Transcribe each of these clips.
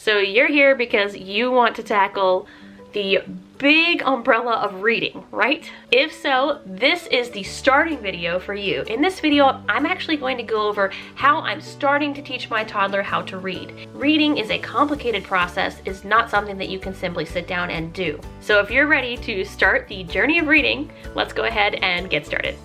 So you're here because you want to tackle the big umbrella of reading, right? If so, this is the starting video for you. In this video, I'm actually going to go over how I'm starting to teach my toddler how to read. Reading is a complicated process, is not something that you can simply sit down and do. So if you're ready to start the journey of reading, let's go ahead and get started.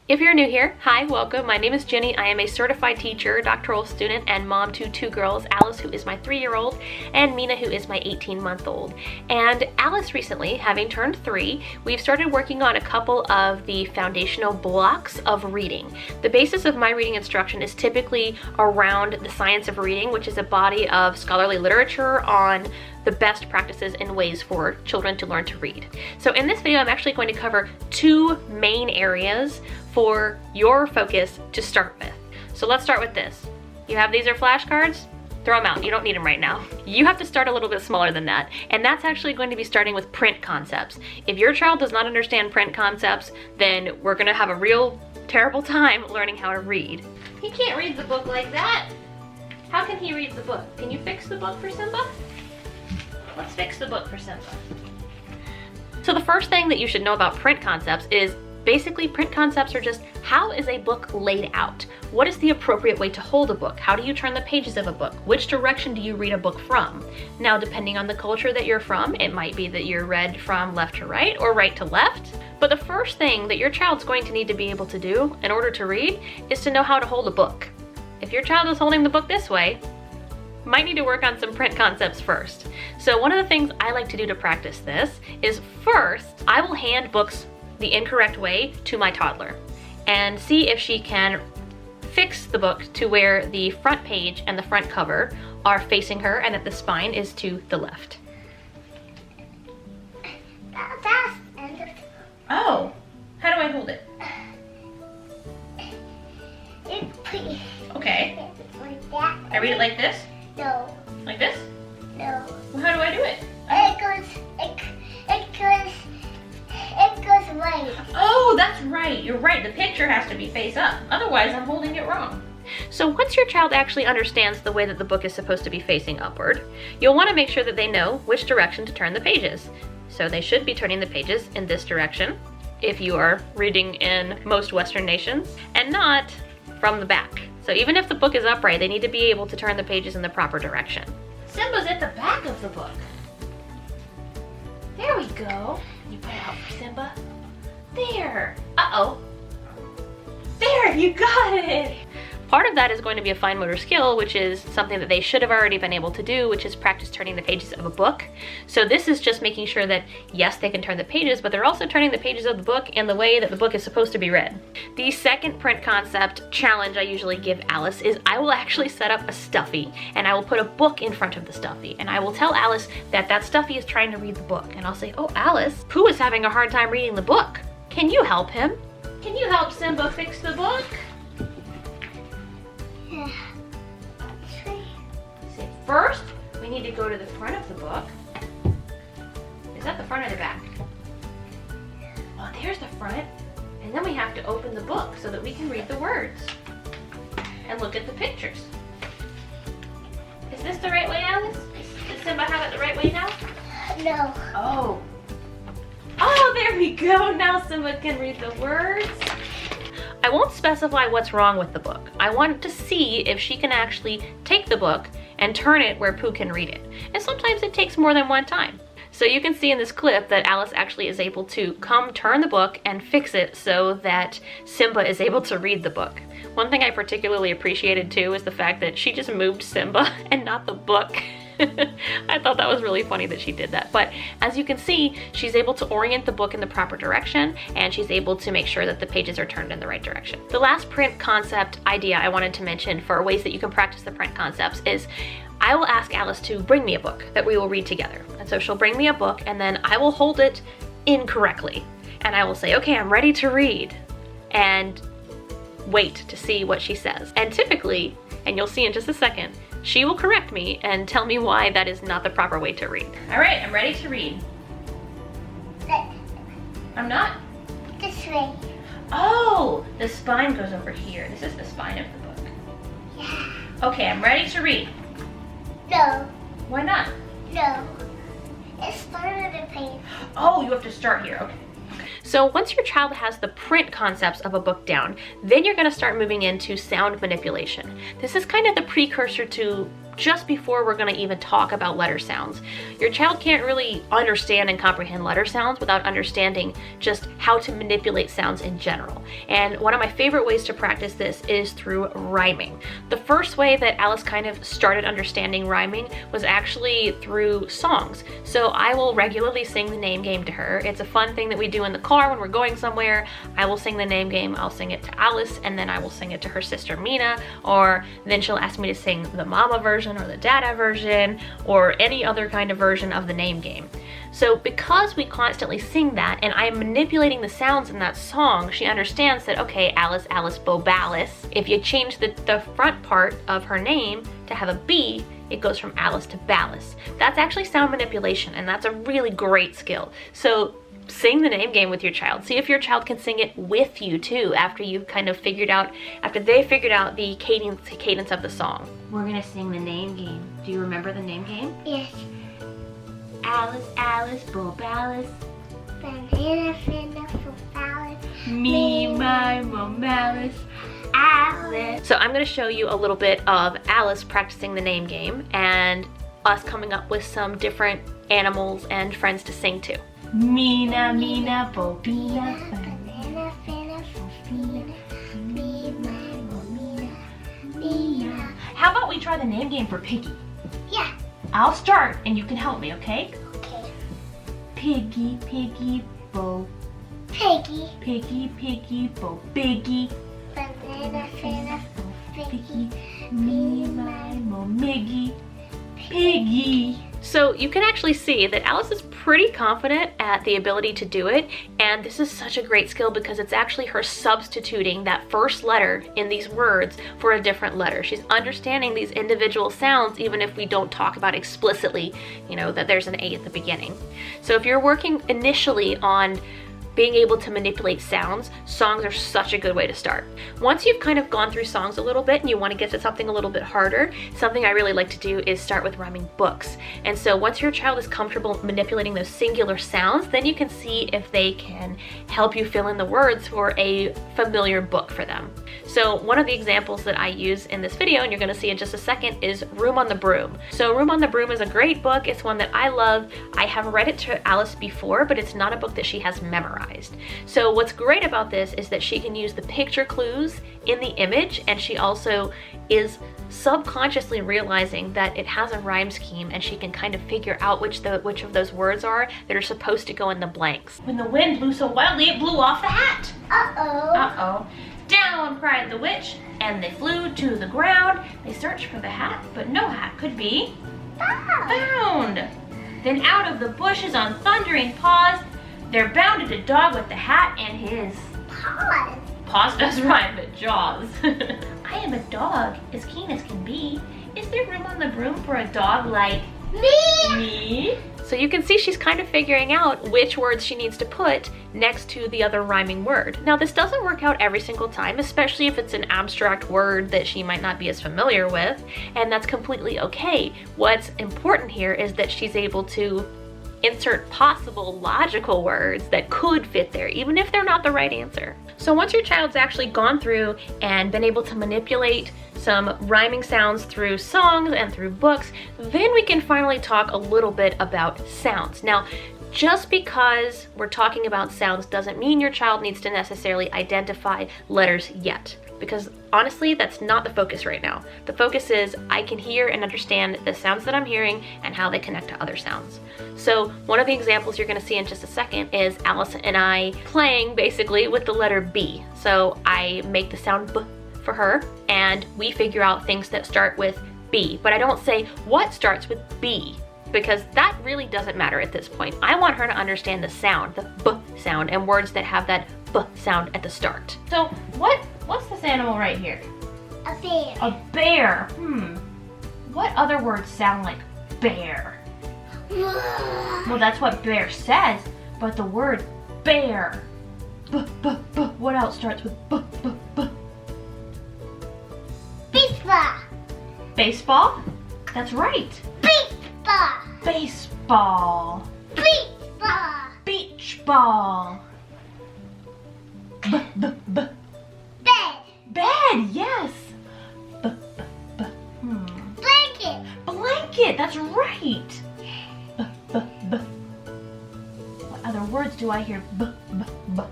If you're new here, hi, welcome. My name is Jenny. I am a certified teacher, doctoral student, and mom to two girls, Alice, who is my 3-year-old, and Mina, who is my 18-month-old. And Alice recently, having turned 3, we've started working on a couple of the foundational blocks of reading. The basis of my reading instruction is typically around the science of reading, which is a body of scholarly literature on the best practices and ways for children to learn to read. So in this video, I'm actually going to cover 2 main areas for your focus to start with. So let's start with this. You have these are flashcards? Throw them out, you don't need them right now. You have to start a little bit smaller than that, and that's actually going to be starting with print concepts. If your child does not understand print concepts, then we're gonna have a real terrible time learning how to read. He can't read the book like that. How can he read the book? Can you fix the book for Simba? Let's fix the book for Simba. So the first thing that you should know about print concepts is basically print concepts are just how is a book laid out? What is the appropriate way to hold a book? How do you turn the pages of a book? Which direction do you read a book from? Now, depending on the culture that you're from, it might be that you're read from left to right or right to left. But the first thing that your child's going to need to be able to do in order to read is to know how to hold a book. If your child is holding the book this way, might need to work on some print concepts first. So one of the things I like to do to practice this is first, I will hand books the incorrect way to my toddler and see if she can fix the book to where the front page and the front cover are facing her and that the spine is to the left. Oh, how do I hold it? Okay. I read it like this? No. Like this? No. Well, how do I do it? It goes right. Oh, that's right. You're right. The picture has to be face up. Otherwise, I'm holding it wrong. So once your child actually understands the way that the book is supposed to be facing upward, you'll want to make sure that they know which direction to turn the pages. So they should be turning the pages in this direction if you are reading in most Western nations, and not from the back. So even if the book is upright, they need to be able to turn the pages in the proper direction. Simba's at the back of the book. There we go. You put it out for Simba. There. Uh-oh. There, you got it. Part of that is going to be a fine motor skill, which is something that they should have already been able to do, which is practice turning the pages of a book. So this is just making sure that, yes, they can turn the pages, but they're also turning the pages of the book in the way that the book is supposed to be read. The second print concept challenge I usually give Alice is I will actually set up a stuffy, and I will put a book in front of the stuffy, and I will tell Alice that that stuffy is trying to read the book. And I'll say, oh, Alice, Pooh is having a hard time reading the book. Can you help him? Can you help Simba fix the book? So first, we need to go to the front of the book. Is that the front or the back? Oh, there's the front. And then we have to open the book so that we can read the words and look at the pictures. Is this the right way, Alice? Does Simba have it the right way now? No. Oh. Oh, there we go. Now Simba can read the words. I won't specify what's wrong with the book. I want to see if she can actually take the book and turn it where Pooh can read it. And sometimes it takes more than one time. So you can see in this clip that Alice actually is able to come turn the book and fix it so that Simba is able to read the book. One thing I particularly appreciated too is the fact that she just moved Simba and not the book. I thought that was really funny that she did that. But as you can see, she's able to orient the book in the proper direction, and she's able to make sure that the pages are turned in the right direction. The last print concept idea I wanted to mention for ways that you can practice the print concepts is I will ask Alice to bring me a book that we will read together. And so she'll bring me a book, and then I will hold it incorrectly. And I will say, okay, I'm ready to read. And wait to see what she says. And typically, and you'll see in just a second, she will correct me and tell me why that is not the proper way to read. All right, I'm ready to read. I'm not? This thing. Oh, the spine goes over here. This is the spine of the book. Yeah. Okay, I'm ready to read. No. Why not? No. It started a page. Oh, you have to start here. Okay. So once your child has the print concepts of a book down, then you're going to start moving into sound manipulation. This is kind of the precursor to just before we're going to even talk about letter sounds. Your child can't really understand and comprehend letter sounds without understanding just how to manipulate sounds in general. And one of my favorite ways to practice this is through rhyming. The first way that Alice kind of started understanding rhyming was actually through songs. So I will regularly sing the name game to her. It's a fun thing that we do in the car when we're going somewhere. I will sing the name game, I'll sing it to Alice, and then I will sing it to her sister Mina, or then she'll ask me to sing the mama version or the dada version or any other kind of version of the name game. So because we constantly sing that and I am manipulating the sounds in that song, she understands that, okay, Alice, Alice, Bobalis, if you change the front part of her name to have a B, it goes from Alice to Ballis. That's actually sound manipulation, and that's a really great skill. So sing the name game with your child. See if your child can sing it with you too after you've kind of figured out, after they figured out the cadence of the song. We're gonna sing the name game. Do you remember the name game? Yes. Alice, Alice, Bobalis. Banana, finna, for Alice. Me, my, Malice. Alice. So I'm gonna show you a little bit of Alice practicing the name game and us coming up with some different animals and friends to sing to. Mina, Mina, Bobina. Banana, finna, for Fina. Me, my, Mina, Mina. How about we try the name game for Piggy? Yeah. I'll start and you can help me, okay? Okay. Piggy, Piggy, Bo. Piggy. Piggy, Piggy, Bo. Biggy. Banana, finna, for Piggy. Me, my, Mo, Miggy. Piggy. So you can actually see that Alice is pretty confident at the ability to do it, and this is such a great skill because it's actually her substituting that first letter in these words for a different letter. She's understanding these individual sounds even if we don't talk about explicitly, you know, that there's an A at the beginning. So if you're working initially on being able to manipulate sounds, songs are such a good way to start. Once you've kind of gone through songs a little bit and you want to get to something a little bit harder, something I really like to do is start with rhyming books. And so once your child is comfortable manipulating those singular sounds, then you can see if they can help you fill in the words for a familiar book for them. So one of the examples that I use in this video, and you're going to see in just a second, is Room on the Broom. So Room on the Broom is a great book. It's one that I love. I have read it to Alice before, but it's not a book that she has memorized. So what's great about this is that she can use the picture clues in the image, and she also is subconsciously realizing that it has a rhyme scheme, and she can kind of figure out which of those words are that are supposed to go in the blanks. When the wind blew so wildly, it blew off the hat. Uh-oh. Uh-oh. Down cried the witch, and they flew to the ground. They searched for the hat, but no hat could be found. Then out of the bushes on thundering paws, there bounded a dog with the hat and his Paws. paws does rhyme, but jaws. I am a dog, as keen as can be. Is there room on the broom for a dog like me? So you can see she's kind of figuring out which words she needs to put next to the other rhyming word. Now this doesn't work out every single time, especially if it's an abstract word that she might not be as familiar with, and that's completely okay. What's important here is that she's able to insert possible logical words that could fit there, even if they're not the right answer. So once your child's actually gone through and been able to manipulate some rhyming sounds through songs and through books, then we can finally talk a little bit about sounds. Now, just because we're talking about sounds doesn't mean your child needs to necessarily identify letters yet, because honestly, that's not the focus right now. The focus is I can hear and understand the sounds that I'm hearing and how they connect to other sounds. So one of the examples you're gonna see in just a second is Alice and I playing basically with the letter B. So I make the sound B for her, and we figure out things that start with B, but I don't say what starts with B, because that really doesn't matter at this point. I want her to understand the sound, the B sound, and words that have that B sound at the start. So what's this animal right here? A bear. A bear. What other words sound like bear? Well, that's what bear says, but the word bear, What else starts with B, B, B? Baseball. Baseball? That's right. Baseball. Baseball. Baseball. Beach ball. B, B, B. Bed. Bed, yes. B, B, B. Blanket. Blanket, that's right. B, B, B. What other words do I hear? B, B, B. Ball.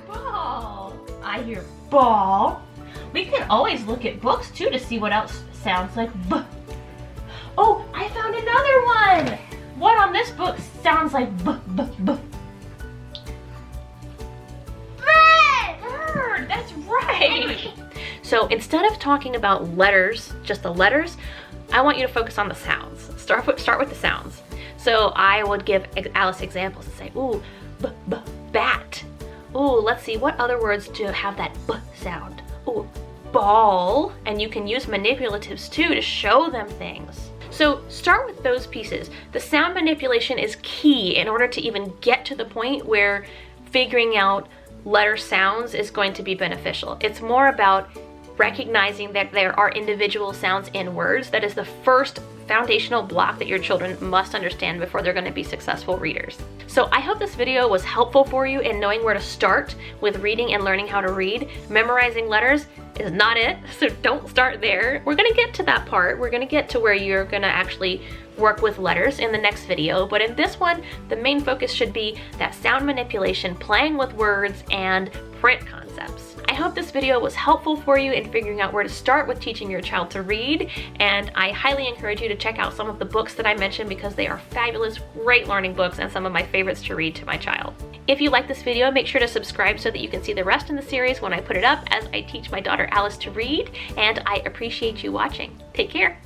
Ball. I hear ball. We can always look at books too to see what else sounds like B. Oh, I found another one. What on this book sounds like B, B, B? Bird. Bird, that's right. So instead of talking about letters, just the letters, I want you to focus on the sounds. Start with the sounds. So I would give Alice examples and say, ooh, B, B, bat. Ooh, let's see, what other words do have that B sound? Ooh, ball. And you can use manipulatives too to show them things. So start with those pieces. The sound manipulation is key in order to even get to the point where figuring out letter sounds is going to be beneficial. It's more about recognizing that there are individual sounds in words. That is the first foundational block that your children must understand before they're going to be successful readers. So I hope this video was helpful for you in knowing where to start with reading and learning how to read. Memorizing letters is not it, so don't start there. We're going to get to that part. We're going to get to where you're going to actually work with letters in the next video, but in this one, the main focus should be that sound manipulation, playing with words, and print concepts. I hope this video was helpful for you in figuring out where to start with teaching your child to read, and I highly encourage you to check out some of the books that I mentioned because they are fabulous, great learning books and some of my favorites to read to my child. If you like this video, make sure to subscribe so that you can see the rest in the series when I put it up as I teach my daughter Alice to read, and I appreciate you watching. Take care.